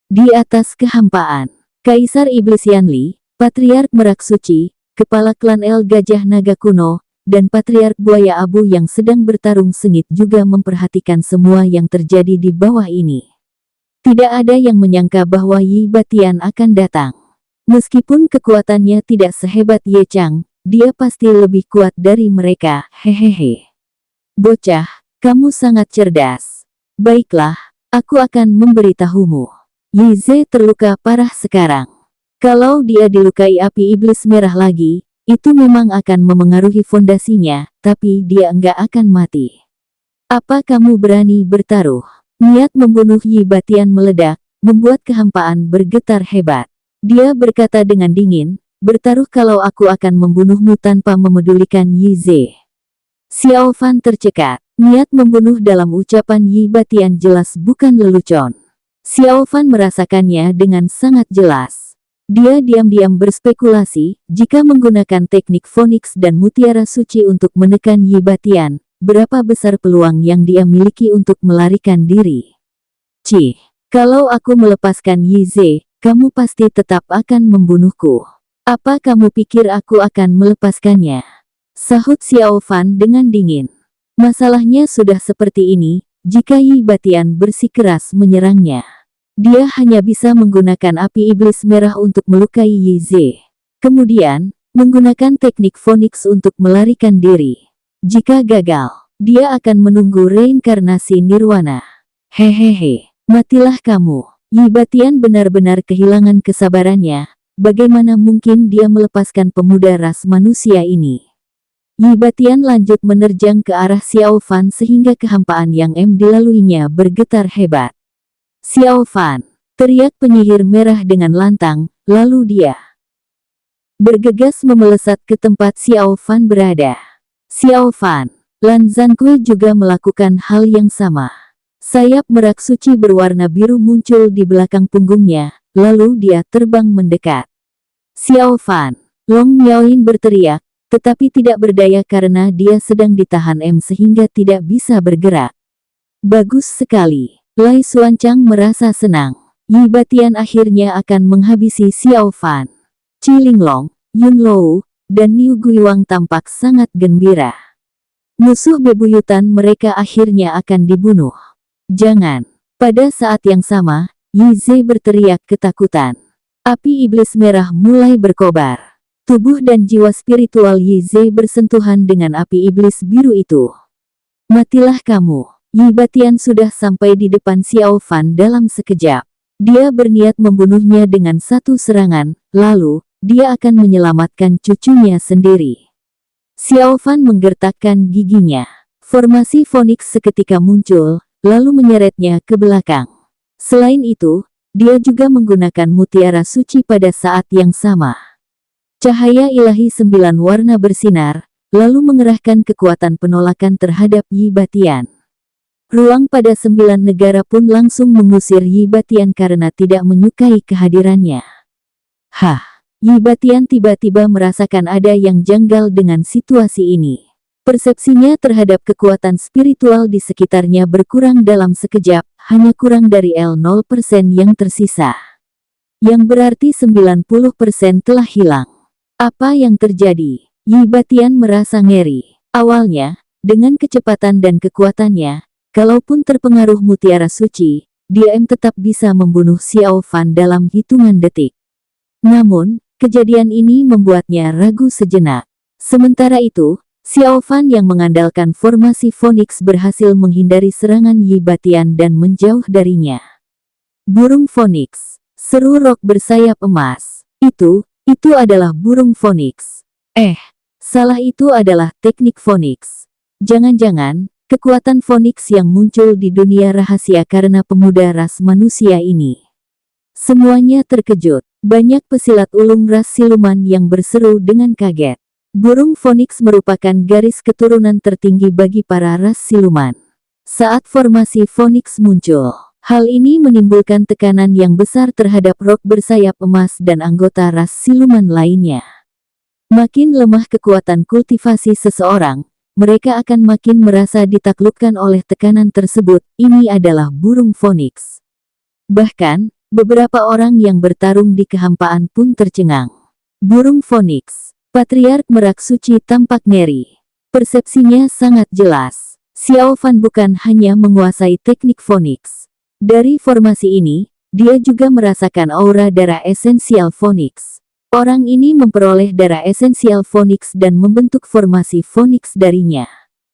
Di atas kehampaan, Kaisar Iblis Yanli, Patriark Merak Suci, Kepala klan El Gajah Naga Kuno, dan Patriark Buaya Abu yang sedang bertarung sengit juga memperhatikan semua yang terjadi di bawah ini. Tidak ada yang menyangka bahwa Yi Batian akan datang. Meskipun kekuatannya tidak sehebat Ye Chang, dia pasti lebih kuat dari mereka, hehehe. Bocah, kamu sangat cerdas. Baiklah, aku akan memberitahumu. Yi Ze terluka parah sekarang. Kalau dia dilukai api iblis merah lagi, itu memang akan memengaruhi fondasinya, tapi dia enggak akan mati. Apa kamu berani bertaruh? Niat membunuh Yi Batian meledak, membuat kehampaan bergetar hebat. Dia berkata dengan dingin, bertaruh kalau aku akan membunuhmu tanpa memedulikan Yi Ze. Xiao Fan tercekat, niat membunuh dalam ucapan Yi Batian jelas bukan lelucon. Xiao Fan merasakannya dengan sangat jelas. Dia diam-diam berspekulasi, jika menggunakan teknik Phoenix dan Mutiara Suci untuk menekan Yi Batian, berapa besar peluang yang dia miliki untuk melarikan diri. Kalau aku melepaskan Yi Ze, kamu pasti tetap akan membunuhku. Apa kamu pikir aku akan melepaskannya? Sahut Xiao Fan dengan dingin. Masalahnya sudah seperti ini, jika Yi Batian bersikeras menyerangnya. Dia hanya bisa menggunakan api iblis merah untuk melukai Yi Ze. Kemudian, menggunakan teknik Phoenix untuk melarikan diri. Jika gagal, dia akan menunggu reinkarnasi nirwana. Hehehe, matilah kamu. Yi Batian benar-benar kehilangan kesabarannya. Bagaimana mungkin dia melepaskan pemuda ras manusia ini? Yi Batian lanjut menerjang ke arah Xiao Fan sehingga kehampaan yang dilaluinya bergetar hebat. Xiao Fan, teriak penyihir merah dengan lantang, lalu dia bergegas memelesat ke tempat Xiao Fan berada. Xiao Fan, Lan Zhankui juga melakukan hal yang sama. Sayap merak suci berwarna biru muncul di belakang punggungnya, lalu dia terbang mendekat. Xiao Fan, Long Miaoyin berteriak, tetapi tidak berdaya karena dia sedang ditahan sehingga tidak bisa bergerak. Bagus sekali. Lai Xuanchang merasa senang. Yi Batian akhirnya akan menghabisi Xiao Fan. Qi Linglong, Yun Lou, dan Niu Guiwang tampak sangat gembira. Musuh bebuyutan mereka akhirnya akan dibunuh. Jangan. Pada saat yang sama, Yi Ze berteriak ketakutan. Api iblis merah mulai berkobar. Tubuh dan jiwa spiritual Yi Ze bersentuhan dengan api iblis biru itu. Matilah kamu. Yi Batian sudah sampai di depan Xiao Fan dalam sekejap. Dia berniat membunuhnya dengan satu serangan, lalu dia akan menyelamatkan cucunya sendiri. Xiao Fan menggertakkan giginya. Formasi Phoenix seketika muncul, lalu menyeretnya ke belakang. Selain itu, dia juga menggunakan mutiara suci pada saat yang sama. Cahaya ilahi 9 warna bersinar, lalu mengerahkan kekuatan penolakan terhadap Yi Batian. Ruang pada 9 negara pun langsung mengusir Yi Batian karena tidak menyukai kehadirannya. Hah, Yi Batian tiba-tiba merasakan ada yang janggal dengan situasi ini. Persepsinya terhadap kekuatan spiritual di sekitarnya berkurang dalam sekejap, hanya kurang dari 0% yang tersisa. Yang berarti 90% telah hilang. Apa yang terjadi? Yi Batian merasa ngeri. Awalnya, dengan kecepatan dan kekuatannya, kalaupun terpengaruh mutiara suci, dia tetap bisa membunuh Xiao Fan dalam hitungan detik. Namun, kejadian ini membuatnya ragu sejenak. Sementara itu, Xiao Fan yang mengandalkan formasi Phoenix berhasil menghindari serangan Yi Batian dan menjauh darinya. Burung Phoenix, seru Rock bersayap emas. Itu adalah burung Phoenix. Salah, itu adalah teknik Phoenix. Jangan-jangan, kekuatan Phoenix yang muncul di dunia rahasia karena pemuda ras manusia ini. Semuanya terkejut. Banyak pesilat ulung ras siluman yang berseru dengan kaget. Burung Phoenix merupakan garis keturunan tertinggi bagi para ras siluman. Saat formasi Phoenix muncul, hal ini menimbulkan tekanan yang besar terhadap Rock bersayap emas dan anggota ras siluman lainnya. Makin lemah kekuatan kultivasi seseorang, mereka akan makin merasa ditaklukkan oleh tekanan tersebut. Ini adalah burung Phoenix. Bahkan, beberapa orang yang bertarung di kehampaan pun tercengang. Burung Phoenix. Patriark Merak Suci tampak ngeri. Persepsinya sangat jelas. Xiao Fan bukan hanya menguasai teknik Phoenix. Dari formasi ini, dia juga merasakan aura darah esensial Phoenix. Orang ini memperoleh darah esensial Phoenix dan membentuk formasi Phoenix darinya.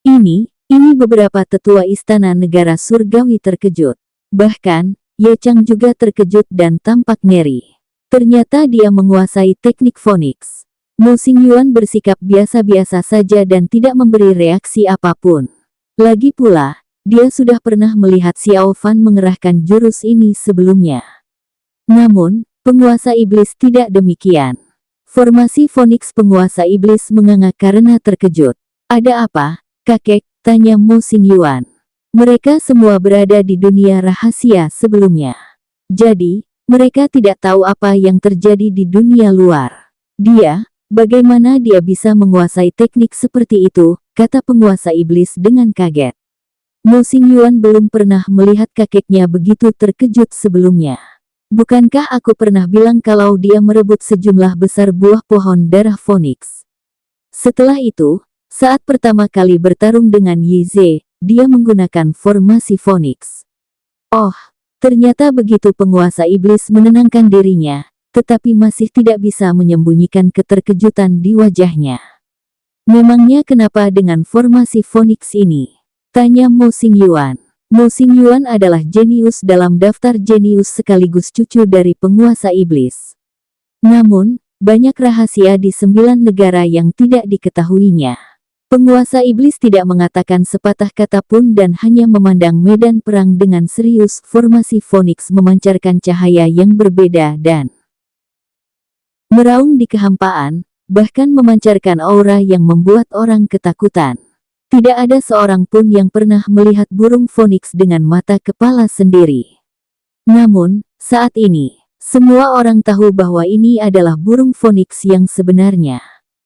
Ini beberapa tetua istana negara surgawi terkejut. Bahkan, Ye Chang juga terkejut dan tampak ngeri. Ternyata dia menguasai teknik Phoenix. Mu Xingyuan bersikap biasa-biasa saja dan tidak memberi reaksi apapun. Lagi pula, dia sudah pernah melihat Xiao Fan mengerahkan jurus ini sebelumnya. Namun, penguasa iblis tidak demikian. Formasi Phoenix penguasa iblis menganga karena terkejut. Ada apa, kakek? Tanya Mu Xingyuan. Mereka semua berada di dunia rahasia sebelumnya. Jadi, mereka tidak tahu apa yang terjadi di dunia luar. Bagaimana dia bisa menguasai teknik seperti itu, kata penguasa iblis dengan kaget. Mu Xingyuan belum pernah melihat kakeknya begitu terkejut sebelumnya. Bukankah aku pernah bilang kalau dia merebut sejumlah besar buah pohon darah Phoenix? Setelah itu, saat pertama kali bertarung dengan Yi Ze, dia menggunakan formasi Phoenix. Oh, ternyata begitu penguasa iblis menenangkan dirinya, tetapi masih tidak bisa menyembunyikan keterkejutan di wajahnya. Memangnya kenapa dengan formasi Phoenix ini? Tanya Mo Xingyuan. Mo Xingyuan adalah jenius dalam daftar jenius sekaligus cucu dari penguasa iblis. Namun, banyak rahasia di 9 negara yang tidak diketahuinya. Penguasa iblis tidak mengatakan sepatah kata pun dan hanya memandang medan perang dengan serius. Formasi Phoenix memancarkan cahaya yang berbeda dan meraung di kehampaan, bahkan memancarkan aura yang membuat orang ketakutan. Tidak ada seorang pun yang pernah melihat burung Phoenix dengan mata kepala sendiri. Namun, saat ini, semua orang tahu bahwa ini adalah burung Phoenix yang sebenarnya.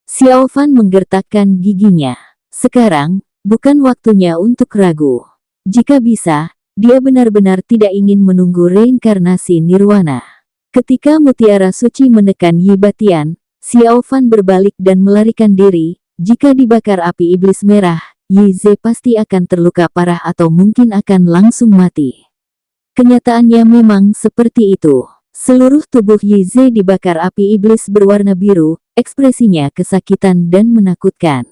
Xiao Fan menggertakkan giginya. Sekarang, bukan waktunya untuk ragu. Jika bisa, dia benar-benar tidak ingin menunggu reinkarnasi nirwana. Ketika mutiara suci menekan Yi Batian, Xiao Fan berbalik dan melarikan diri. Jika dibakar api iblis merah, Yi Ze pasti akan terluka parah atau mungkin akan langsung mati. Kenyataannya memang seperti itu. Seluruh tubuh Yi Ze dibakar api iblis berwarna biru, ekspresinya kesakitan dan menakutkan.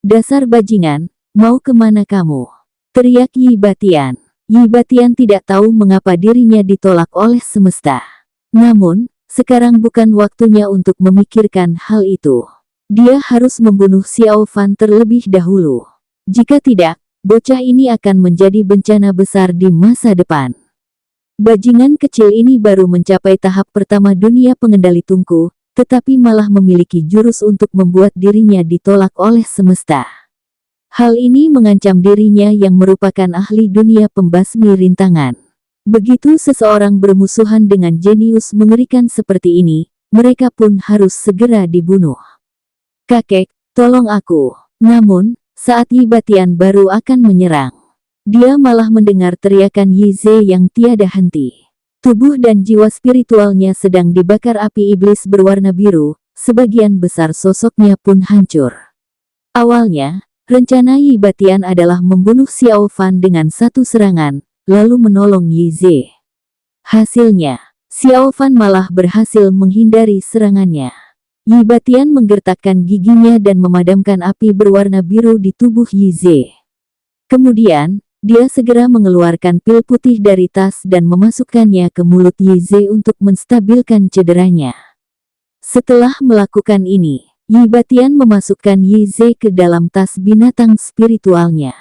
Dasar bajingan, mau kemana kamu? Teriak Yi Batian. Yi Batian tidak tahu mengapa dirinya ditolak oleh semesta. Namun, sekarang bukan waktunya untuk memikirkan hal itu. Dia harus membunuh Xiao Fan terlebih dahulu. Jika tidak, bocah ini akan menjadi bencana besar di masa depan. Bajingan kecil ini baru mencapai tahap pertama dunia pengendali tungku, tetapi malah memiliki jurus untuk membuat dirinya ditolak oleh semesta. Hal ini mengancam dirinya yang merupakan ahli dunia pembasmi rintangan. Begitu seseorang bermusuhan dengan jenius mengerikan seperti ini, mereka pun harus segera dibunuh. Kakek, tolong aku. Namun, saat Yi Batian baru akan menyerang, dia malah mendengar teriakan Yi Ze yang tiada henti. Tubuh dan jiwa spiritualnya sedang dibakar api iblis berwarna biru, sebagian besar sosoknya pun hancur. Awalnya, rencana Yi Batian adalah membunuh Xiao Fan dengan satu serangan, lalu menolong Yi Ze. Hasilnya, Xiao Fan malah berhasil menghindari serangannya. Yi Batian menggertakkan giginya dan memadamkan api berwarna biru di tubuh Yi Ze. Kemudian, dia segera mengeluarkan pil putih dari tas dan memasukkannya ke mulut Yi Ze untuk menstabilkan cederanya. Setelah melakukan ini, Yi Batian memasukkan Yi Ze ke dalam tas binatang spiritualnya.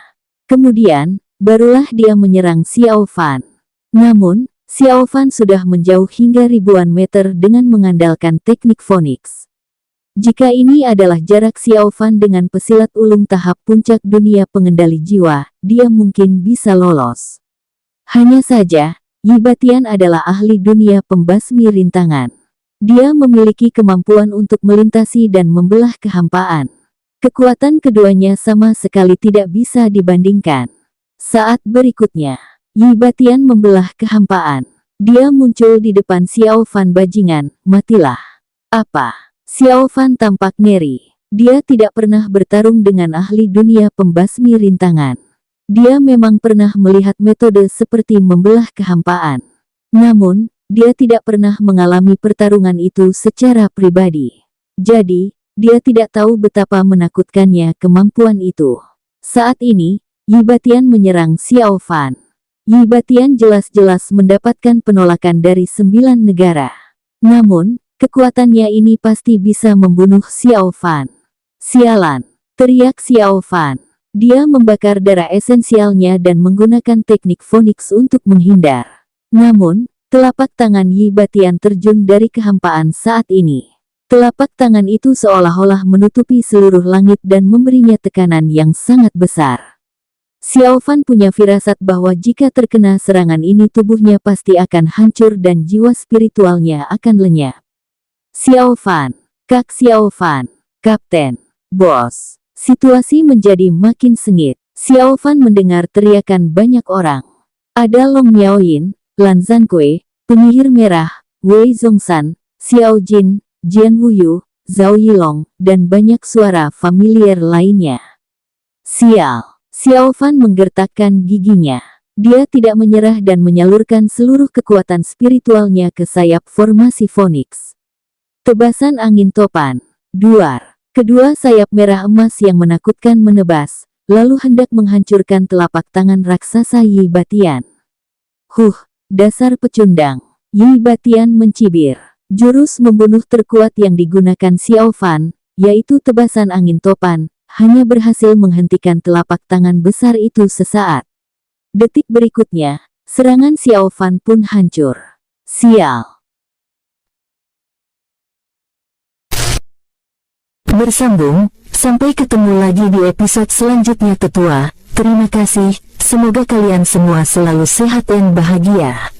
Kemudian, barulah dia menyerang Xiao Fan. Namun, Xiao Fan sudah menjauh hingga ribuan meter dengan mengandalkan teknik Phoenix. Jika ini adalah jarak Xiao Fan dengan pesilat ulung tahap puncak dunia pengendali jiwa, dia mungkin bisa lolos. Hanya saja, Yi Batian adalah ahli dunia pembasmi rintangan. Dia memiliki kemampuan untuk melintasi dan membelah kehampaan. Kekuatan keduanya sama sekali tidak bisa dibandingkan. Saat berikutnya, Yi Batian membelah kehampaan. Dia muncul di depan Xiao Fan bajingan, matilah. Apa? Xiao Fan tampak ngeri. Dia tidak pernah bertarung dengan ahli dunia pembasmi rintangan. Dia memang pernah melihat metode seperti membelah kehampaan. Namun, dia tidak pernah mengalami pertarungan itu secara pribadi. Jadi, dia tidak tahu betapa menakutkannya kemampuan itu. Saat ini, Yi Batian menyerang Xiao Fan. Yi Batian jelas-jelas mendapatkan penolakan dari 9 negara. Namun, kekuatannya ini pasti bisa membunuh Xiao Fan. Sialan, teriak Xiao Fan. Dia membakar darah esensialnya dan menggunakan teknik Phoenix untuk menghindar. Namun, telapak tangan Yi Batian terjun dari kehampaan saat ini. Telapak tangan itu seolah-olah menutupi seluruh langit dan memberinya tekanan yang sangat besar. Xiao Fan punya firasat bahwa jika terkena serangan ini tubuhnya pasti akan hancur dan jiwa spiritualnya akan lenyap. Xiao Fan, Kak Xiao Fan, Kapten, Bos. Situasi menjadi makin sengit. Xiao Fan mendengar teriakan banyak orang. Ada Long Miaoyin, Lan Zankui, penyihir merah, Wei Zhongshan, Xiao Jin, Jian Wuyu, Zhao Yilong, dan banyak suara familiar lainnya. Sial. Xiao Fan menggertakkan giginya. Dia tidak menyerah dan menyalurkan seluruh kekuatan spiritualnya ke sayap formasi Phoenix. Tebasan angin topan, duar, Kedua sayap merah emas yang menakutkan menebas, lalu hendak menghancurkan telapak tangan raksasa Yi Batian. Dasar pecundang. Yi Batian mencibir. Jurus membunuh terkuat yang digunakan Xiao Fan, yaitu tebasan angin topan, hanya berhasil menghentikan telapak tangan besar itu sesaat. Detik berikutnya, serangan Xiao Fan pun hancur. Sial. Bersambung, sampai ketemu lagi di episode selanjutnya Tetua. Terima kasih, semoga kalian semua selalu sehat dan bahagia.